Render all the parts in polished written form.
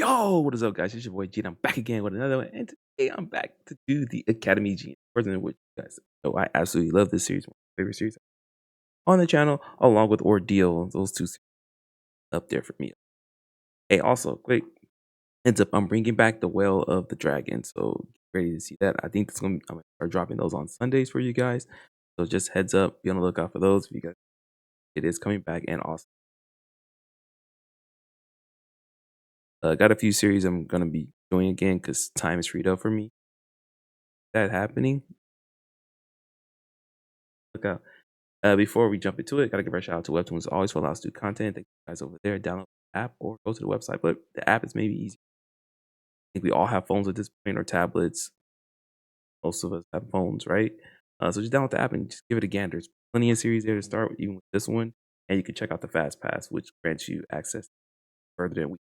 Yo, what is up, guys? It's your boy Gene. I'm back again with another one, and today I'm back to do the Academy Gene. Further than what you guys know, I absolutely love this series, one of my favorite series on the channel, along with Ordeal. Those two series up there for me. Hey, also, quick heads up, I'm bringing back the Well of the Dragon, so get ready to see that. I think I'm gonna start dropping those on Sundays for you guys. So just heads up, be on the lookout for those. If you guys, it is coming back, and also got a few series I'm gonna be doing again because time is freed up for me. That happening. Look out. Before we jump into it, gotta give a shout out to Webtoons always for allowing us to do content. Thank you guys over there. Download the app or go to the website, but the app is maybe easy. I think we all have phones at this point or tablets. Most of us have phones, right? So just download the app and just give it a gander. There's plenty of series there to start with, even with this one, and you can check out the Fast Pass, which grants you access further than we.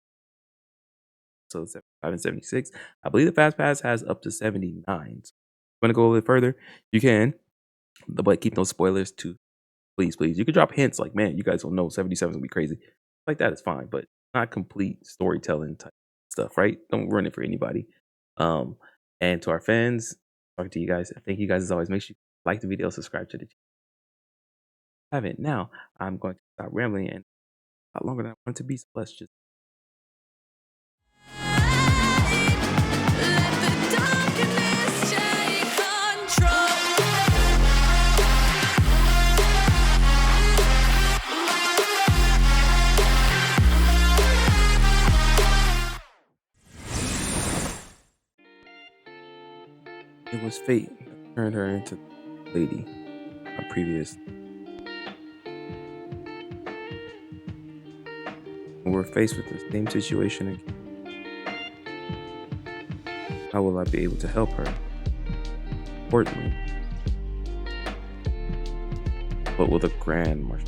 So 75 and 76. I believe the Fast Pass has up to 79. So if you want to go a little bit further, you can, but keep those spoilers to. Please. You could drop hints like, man, you guys don't know 77 is gonna be crazy. Like that is fine, but not complete storytelling type stuff, right? Don't ruin it for anybody. And to our fans, talking to you guys, thank you guys as always. Make sure you like the video, subscribe to the channel. Haven't now. I'm going to stop rambling and a lot longer than I want it to be, so let's just. It was fate that turned her into lady, my previous. When we're faced with the same situation again, how will I be able to help her? Importantly, what will the Grand Marshal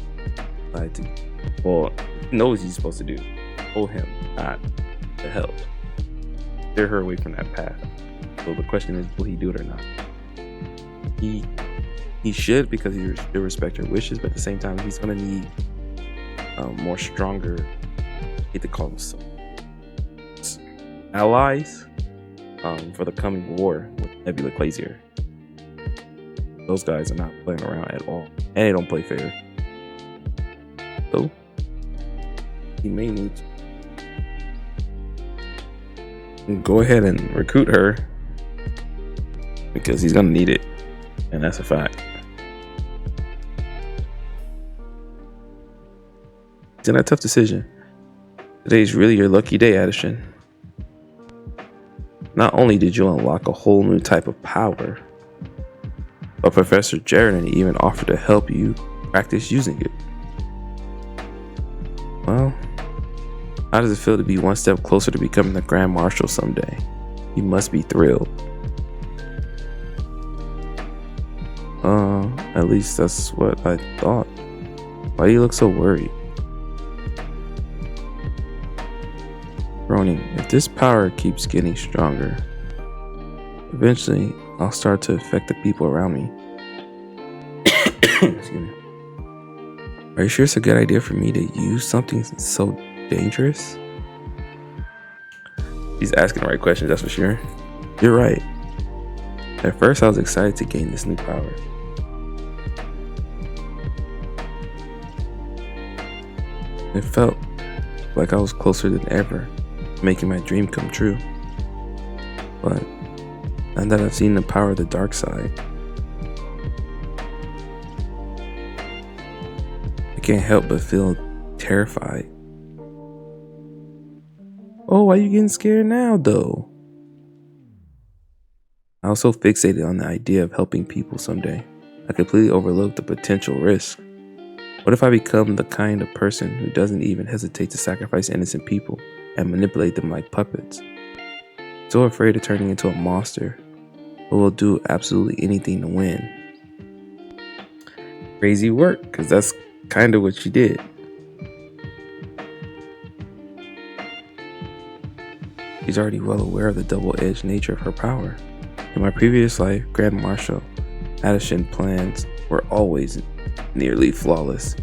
decide to? Well, he knows he's supposed to do. Hold him, not to help. Steer her away from that path. So the question is, will he do it or not? He should, because he should respect her wishes, but at the same time, he's gonna need more stronger, I hate to call them so, allies for the coming war with Nebula Glazier. Those guys are not playing around at all, and they don't play fair. So he may need to go ahead and recruit her, because he's gonna need it, and that's a fact. It's in a tough decision. Today's really your lucky day, Adeshan. Not only did you unlock a whole new type of power, but Professor Ronan even offered to help you practice using it. Well, how does it feel to be one step closer to becoming the Grand Marshal someday? You must be thrilled. At least that's what I thought. Why do you look so worried? Ronan, if this power keeps getting stronger, eventually I'll start to affect the people around me. Excuse me. Are you sure it's a good idea for me to use something so dangerous? He's asking the right questions, that's for sure. You're right. At first I was excited to gain this new power. It felt like I was closer than ever to making my dream come true. But now that I've seen the power of the dark side, I can't help but feel terrified. Oh, why are you getting scared now, though? I was so fixated on the idea of helping people someday, I completely overlooked the potential risk. What if I become the kind of person who doesn't even hesitate to sacrifice innocent people and manipulate them like puppets? So afraid of turning into a monster, but will do absolutely anything to win. Crazy work, because that's kind of what she did. She's already well aware of the double-edged nature of her power. In my previous life, Grand Marshal Adeshan plans were always nearly flawless.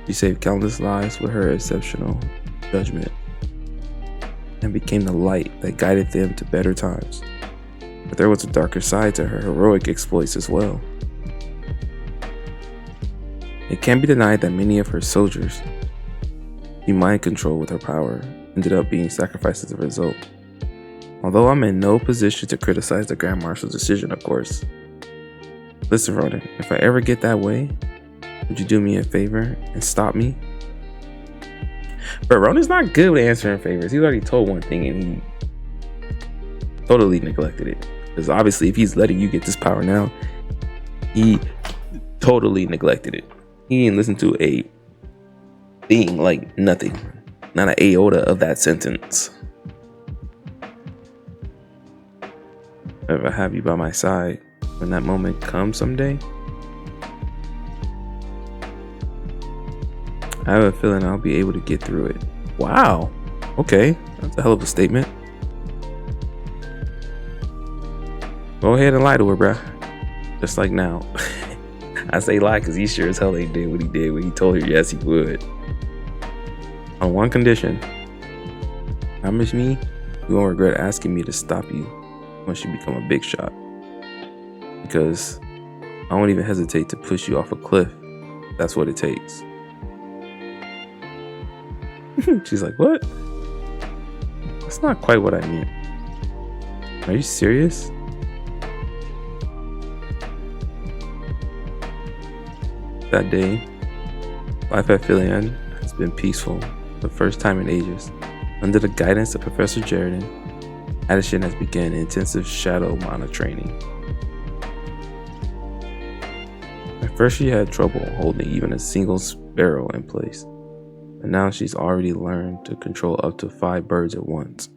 She saved countless lives with her exceptional judgment. and became the light that guided them to better times. But there was a darker side to her heroic exploits as well. It can't be denied that many of her soldiers, she mind control with her power, ended up being sacrificed as a result. Although I'm in no position to criticize the Grand Marshal's decision, of course. Listen, Ronan, if I ever get that way, would you do me a favor and stop me? But Ronan's not good with answering favors. He's already told one thing and he totally neglected it. Because obviously if he's letting you get this power now, he totally neglected it. He didn't listen to a thing, like nothing. Not an iota of that sentence. If I have you by my side when that moment comes someday, I have a feeling I'll be able to get through it. Wow. Okay. That's a hell of a statement. Go ahead and lie to her, bruh. Just like now. I say lie because he sure as hell ain't did what he did when he told her yes he would. On one condition. Promise me you won't regret asking me to stop you once you become a big shot. Because I won't even hesitate to push you off a cliff. That's what it takes. She's like, what? That's not quite what I meant. Are you serious? That day, life at Phileon has been peaceful for the first time in ages. Under the guidance of Professor Jaredon, Adeshan has begun intensive shadow mana training. At first she had trouble holding even a single sparrow in place. And now she's already learned to control up to 5 birds at once.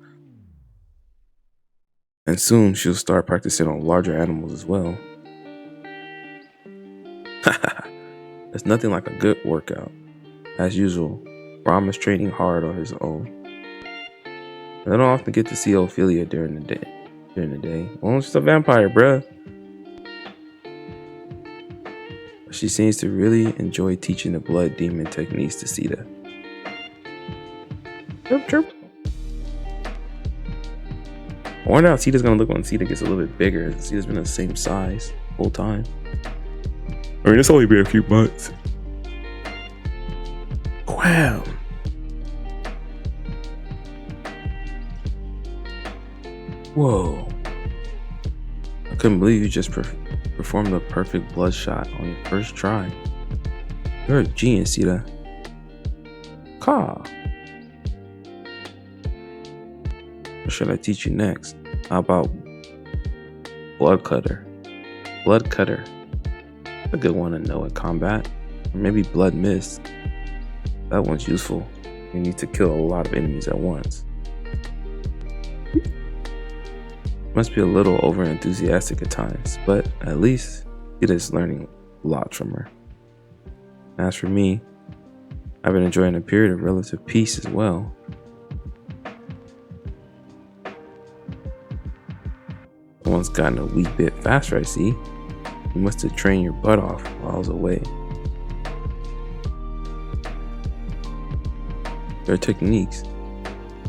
And soon she'll start practicing on larger animals as well. There's nothing like a good workout. As usual, Ram is training hard on his own. I don't often get to see Ophelia during the day. Well, she's a vampire, bruh. But she seems to really enjoy teaching the blood demon techniques to Sita. Chirp, chirp. I wonder how Sita's gonna look when Sita gets a little bit bigger. Sita's been the same size the whole time. I mean, it's only been a few months. Wow. Whoa. I couldn't believe you just performed a perfect blood shot on your first try. You're a genius, Sita. Caw. What should I teach you next? How about Blood Cutter? Blood Cutter. A good one to know in combat. Or maybe Blood Mist. That one's useful. You need to kill a lot of enemies at once. Must be a little over enthusiastic at times, but at least it is learning a lot from her. As for me, I've been enjoying a period of relative peace as well. Someone's gotten a wee bit faster, I see. You must have trained your butt off while I was away. Their techniques,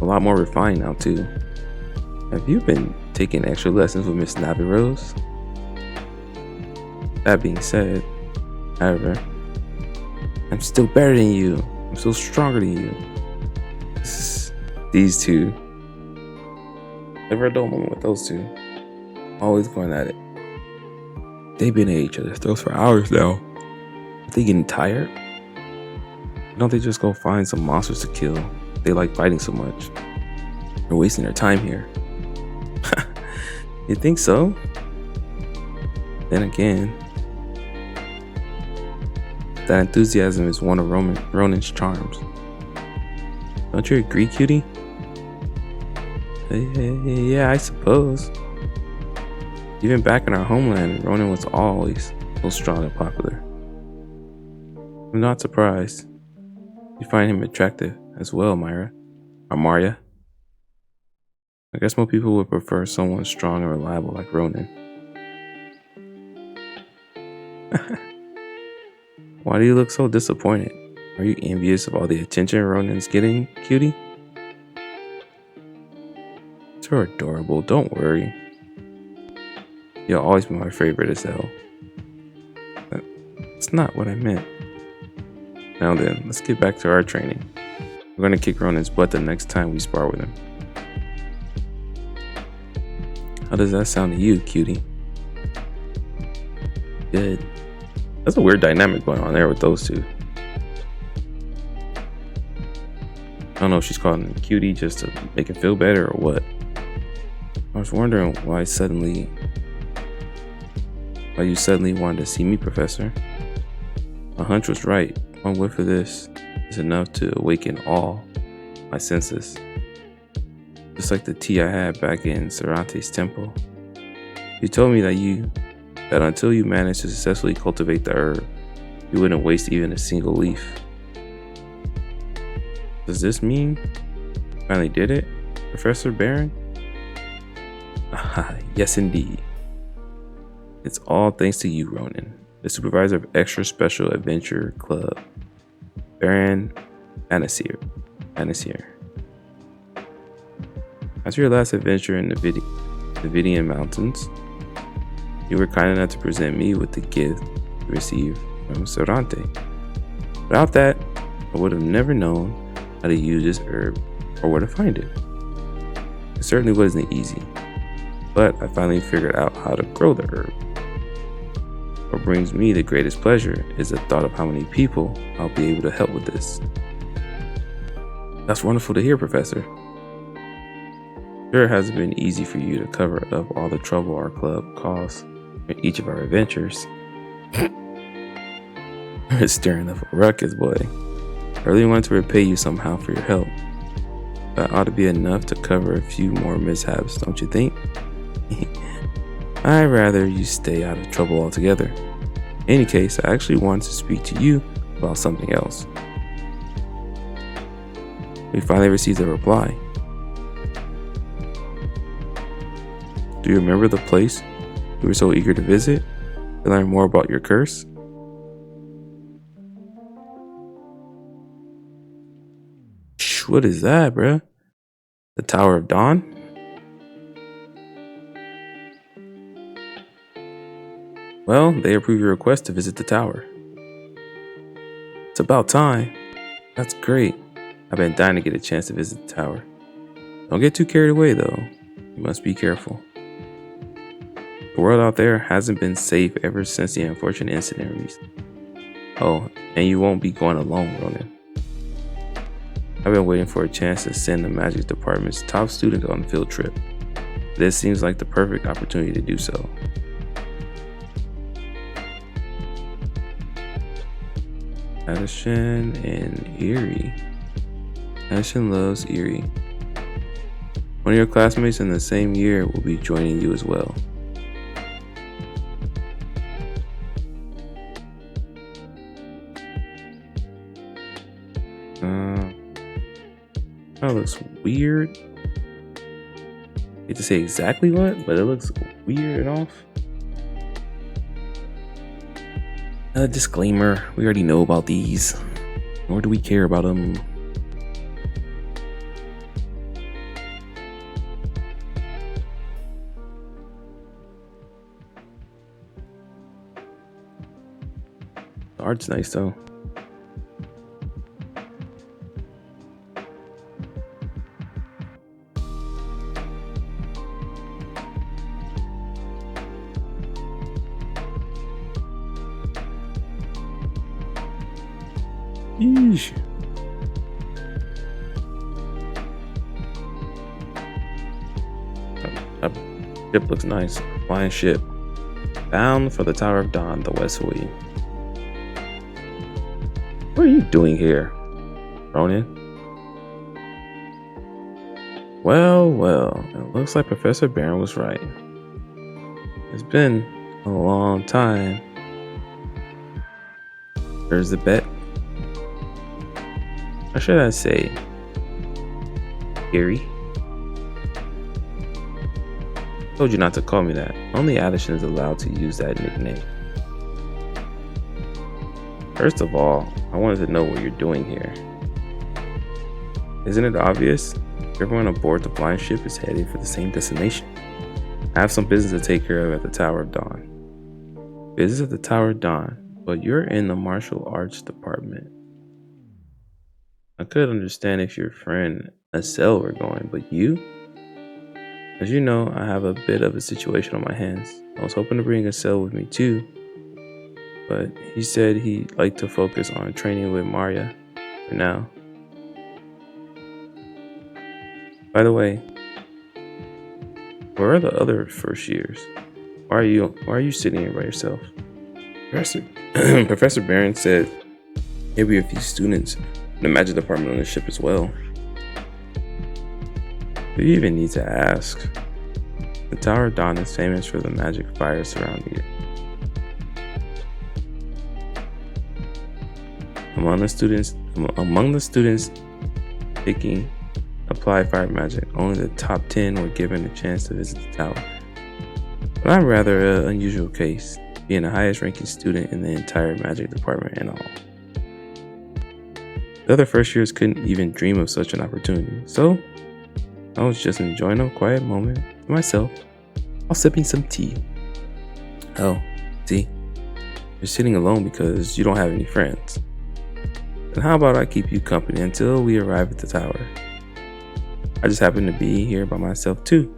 a lot more refined now too. Have you been taking extra lessons with Miss Navirose? That being said, however, I'm still better than you. I'm still stronger than you. These two. Never a dull moment with those two. Always going at it. They've been at each other's throats for hours now. Are they getting tired? Why don't they just go find some monsters to kill? They like fighting so much. They're wasting their time here. You think so? Then again, that enthusiasm is one of Ronan's charms. Don't you agree, cutie? Yeah, I suppose. Even back in our homeland, Ronan was always so strong and popular. I'm not surprised. You find him attractive as well, Myra. Or Marya. I guess more people would prefer someone strong and reliable like Ronan. Why do you look so disappointed? Are you envious of all the attention Ronan's getting, cutie? Except you're adorable, don't worry. You'll always be my favorite as hell. That's not what I meant. Now then, let's get back to our training. We're gonna kick Ronan's butt the next time we spar with him. How does that sound to you, cutie? Good. That's a weird dynamic going on there with those two. I don't know if she's calling him cutie just to make him feel better or what. I was wondering why you suddenly wanted to see me, Professor. My hunch was right. One whiff of this is enough to awaken all my senses. Just like the tea I had back in Cerante's temple. You told me that until you managed to successfully cultivate the herb, you wouldn't waste even a single leaf. Does this mean you finally did it, Professor Baron? Yes, indeed. It's all thanks to you, Ronan, the supervisor of Extra Special Adventure Club, Baron Anasir. After your last adventure in the Phileon Mountains, you were kind enough to present me with the gift you received from Cerante. Without that, I would have never known how to use this herb or where to find it. It certainly wasn't easy, but I finally figured out how to grow the herb. What brings me the greatest pleasure is the thought of how many people I'll be able to help with this. That's wonderful to hear, Professor. Sure, it hasn't been easy for you to cover up all the trouble our club caused in each of our adventures. You're stirring up a ruckus, boy. I really want to repay you somehow for your help. That ought to be enough to cover a few more mishaps, don't you think? I'd rather you stay out of trouble altogether. In any case, I actually wanted to speak to you about something else. We finally received a reply. Do you remember the place you were so eager to visit to learn more about your curse? Shh, what is that, bruh? The Tower of Dawn? Well, they approved your request to visit the tower. It's about time. That's great. I've been dying to get a chance to visit the tower. Don't get too carried away, though. You must be careful. The world out there hasn't been safe ever since the unfortunate incident. Oh, and you won't be going alone, Ronan. I've been waiting for a chance to send the magic department's top student on a field trip. This seems like the perfect opportunity to do so. Adeshan and Erie. Adeshan loves Erie. One of your classmates in the same year will be joining you as well. That looks weird. I hate to say exactly what, but it looks weird and off. A disclaimer, we already know about these, nor do we care about them. The art's nice though. Yeesh. That ship looks nice. Flying ship. Bound for the Tower of Dawn, the West Wing. What are you doing here, Ronan? Well, it looks like Professor Baron was right. It's been a long time. Where's the bet? Or should I say, Erie? Told you not to call me that. Only Adeshan is allowed to use that nickname. First of all, I wanted to know what you're doing here. Isn't it obvious? Everyone aboard the flying ship is headed for the same destination. I have some business to take care of at the Tower of Dawn. Business at the Tower of Dawn, but you're in the martial arts department. I could understand if your friend Acel were going, but you? As you know, I have a bit of a situation on my hands. I was hoping to bring Acel with me too, but he said he'd like to focus on training with Maria for now. By the way, where are the other first years? Why are you sitting here by yourself? Professor Barron said maybe a few students in the magic department on the ship as well. Do you even need to ask? The Tower of Dawn is famous for the magic fire surrounding it. Among the students taking applied fire magic, only the top 10 were given a chance to visit the tower. But I'm rather an unusual case, being the highest ranking student in the entire magic department and all. The other first years couldn't even dream of such an opportunity, so I was just enjoying a quiet moment to myself while sipping some tea. Oh, see, you're sitting alone because you don't have any friends. Then how about I keep you company until we arrive at the tower? I just happen to be here by myself too,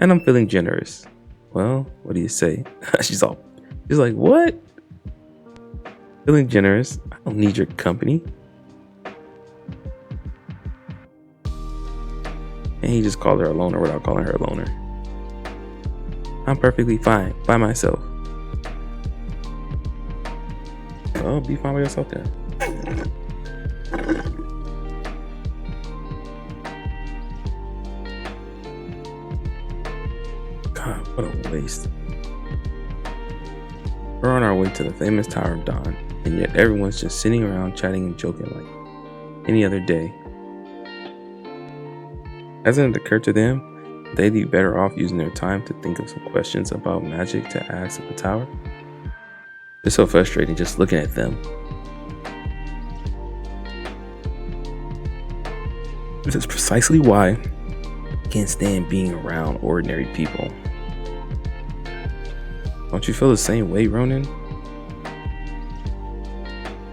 and I'm feeling generous. Well, what do you say? She's like, what? Feeling generous? I don't need your company. And he just called her a loner without calling her a loner. I'm perfectly fine by myself. Well, be fine by yourself then. God, what a waste. We're on our way to the famous Tower of Dawn, and yet everyone's just sitting around chatting and joking like any other day. Hasn't it occurred to them they'd be better off using their time to think of some questions about magic to ask at the tower? It's so frustrating just looking at them. This is precisely why I can't stand being around ordinary people. Don't you feel the same way, Ronan?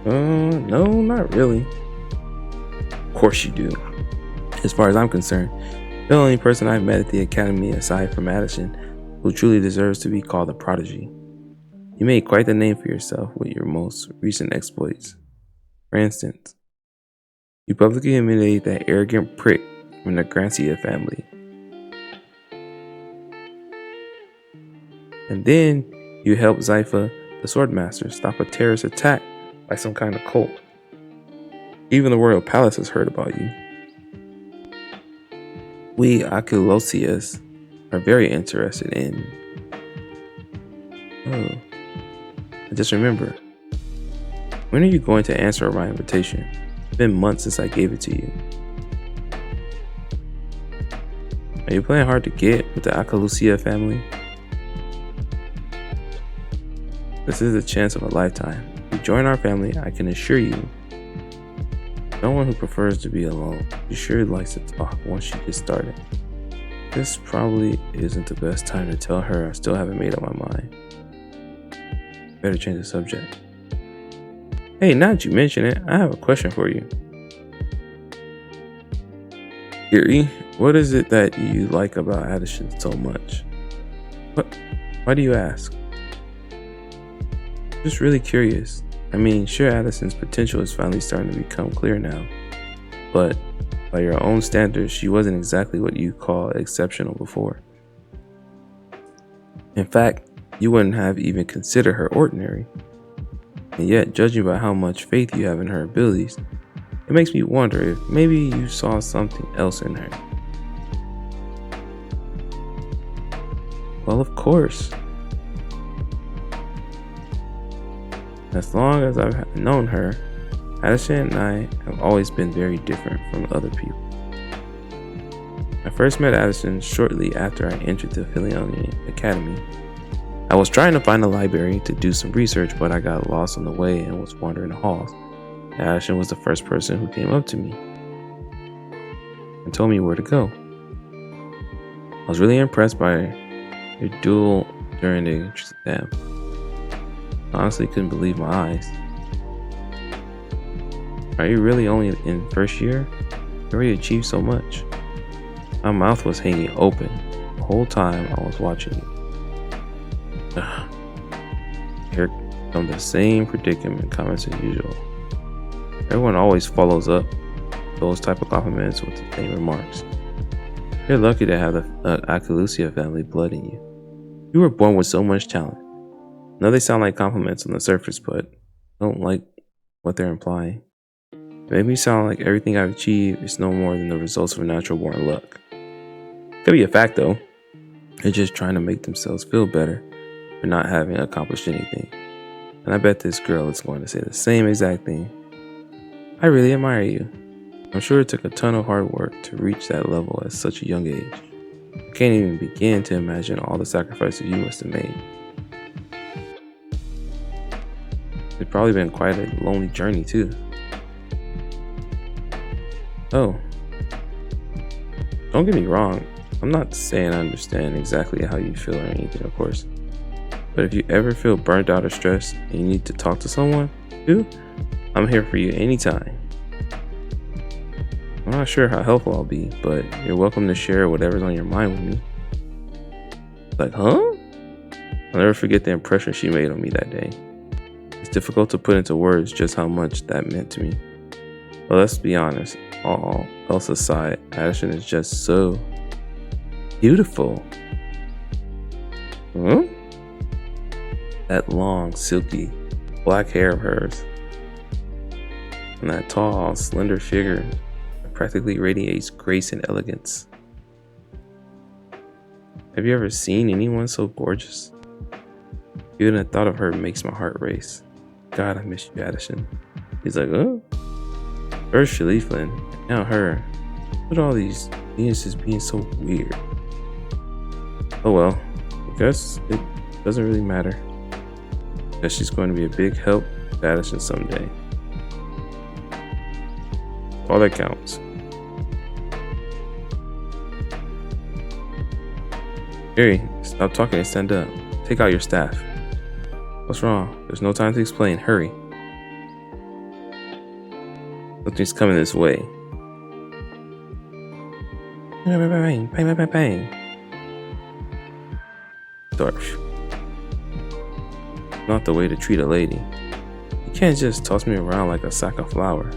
No, not really. Of course you do. As far as I'm concerned, you're the only person I've met at the Academy aside from Adeshan who truly deserves to be called a prodigy. You made quite the name for yourself with your most recent exploits. For instance, you publicly humiliated that arrogant prick from the Grancia family. And then you helped Zypha, the Swordmaster, stop a terrorist attack by some kind of cult. Even the royal palace has heard about you. We Akulosias are very interested in... Oh, I just remembered. When are you going to answer my invitation? It's been months since I gave it to you. Are you playing hard to get with the Akalusia family? This is the chance of a lifetime. If you join our family, I can assure you, someone who prefers to be alone, she sure likes to talk once she gets started. This probably isn't the best time to tell her I still haven't made up my mind. Better change the subject. Hey, now that you mention it, I have a question for you. Erie, what is it that you like about Adeshan so much? What? Why do you ask? Just really curious. I mean, sure, Addison's potential is finally starting to become clear now, but by your own standards, she wasn't exactly what you call exceptional before. In fact, you wouldn't have even considered her ordinary. And yet, judging by how much faith you have in her abilities, it makes me wonder if maybe you saw something else in her. Well, of course. As long as I've known her, Adeshan and I have always been very different from other people. I first met Adeshan shortly after I entered the Phileon Academy. I was trying to find a library to do some research, but I got lost on the way and was wandering the halls. Adeshan was the first person who came up to me. and told me where to go. I was really impressed by your duel during the entrance exam. I honestly couldn't believe my eyes. Are you really only in first year? You already achieved so much. My mouth was hanging open the whole time I was watching you. Here come the same predicament comments as usual. Everyone always follows up those type of compliments with the same remarks. You're lucky to have the Academy family blood in you. You were born with so much talent. I know they sound like compliments on the surface, but I don't like what they're implying. They make me sound like everything I've achieved is no more than the results of natural born luck. Could be a fact though. They're just trying to make themselves feel better for not having accomplished anything. And I bet this girl is going to say the same exact thing. I really admire you. I'm sure it took a ton of hard work to reach that level at such a young age. I can't even begin to imagine all the sacrifices you must have made. It's probably been quite a lonely journey too. Oh, don't get me wrong. I'm not saying I understand exactly how you feel or anything, of course. But if you ever feel burnt out or stressed and you need to talk to someone, too, I'm here for you anytime. I'm not sure how helpful I'll be, but you're welcome to share whatever's on your mind with me. Like, huh? I'll never forget the impression she made on me that day. It's difficult to put into words just how much that meant to me. But let's be honest, all else aside, Adeshan is just so beautiful. Huh? That long, silky, black hair of hers. And that tall, slender figure that practically radiates grace and elegance. Have you ever seen anyone so gorgeous? Even the thought of her makes my heart race. God, I miss you, Adeshan. He's like, oh? First Phileon, now her. Look at all these Venuses being so weird. Oh well, I guess it doesn't really matter. That she's going to be a big help to Adeshan someday. All that counts. Harry, stop talking and stand up. Take out your staff. What's wrong? There's no time to explain. Hurry. Something's coming this way. Bang, bang, bang, bang, bang. Darsh. Not the way to treat a lady. You can't just toss me around like a sack of flour.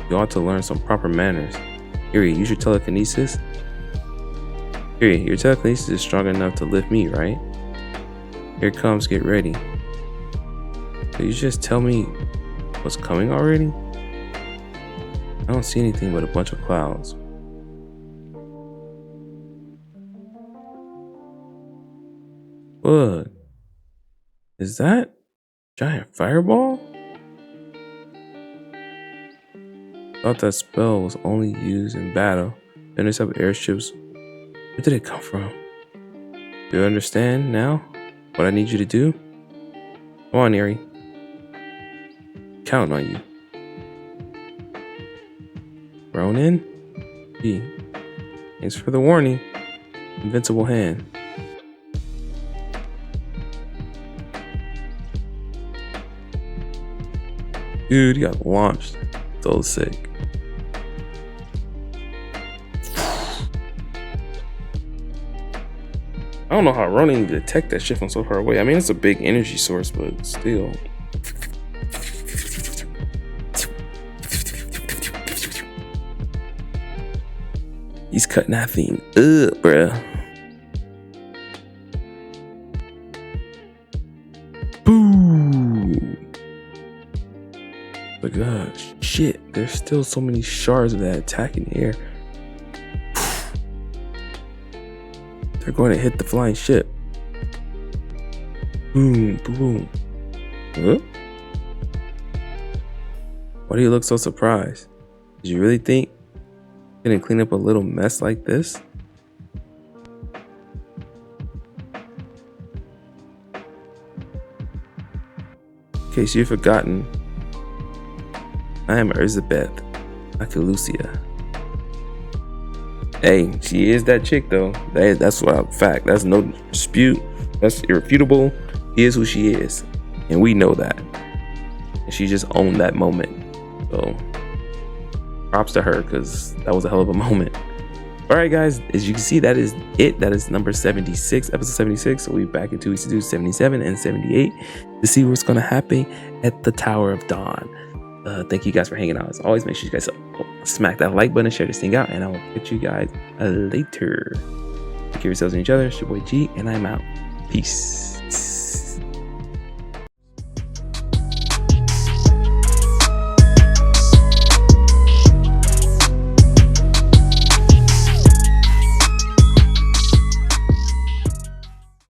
You ought to learn some proper manners. Eri, use your telekinesis. Eri, your telekinesis is strong enough to lift me, right? Here it comes, get ready. Did you just tell me what's coming already? I don't see anything but a bunch of clouds. What? Is that giant fireball? Thought that spell was only used in battle. Then there's up airships. Where did it come from? Do you understand now what I need you to do? Come on, Eri. Counting on you. Ronan? Gee. Thanks for the warning. Invincible hand. Dude, he got launched. So sick. I don't know how Ronan can detect that shit from so far away. I mean, it's a big energy source, but still. He's cutting that thing up, bruh. Boom. But gosh, shit, there's still so many shards of that attack in the air. They're going to hit the flying ship. Boom, boom. Huh? Why do you look so surprised? Did you really think you can clean up a little mess like this? In case you've forgotten, I am Elizabeth Akalucia. Hey, she is that chick though. That's what a fact. That's no dispute. That's irrefutable. She is who she is, and we know that. And she just owned that moment. So props to her, because that was a hell of a moment. All right, guys, as you can see, that is it. That is number 76, episode 76. So we'll be back in 2 weeks to do 77 and 78 to see what's going to happen at the Tower of Dawn. Thank you guys for hanging out. As always, make sure you guys smack that like button and share this thing out, and I will catch you guys later. Take care of yourselves and each other. It's your boy G, and I'm out. Peace.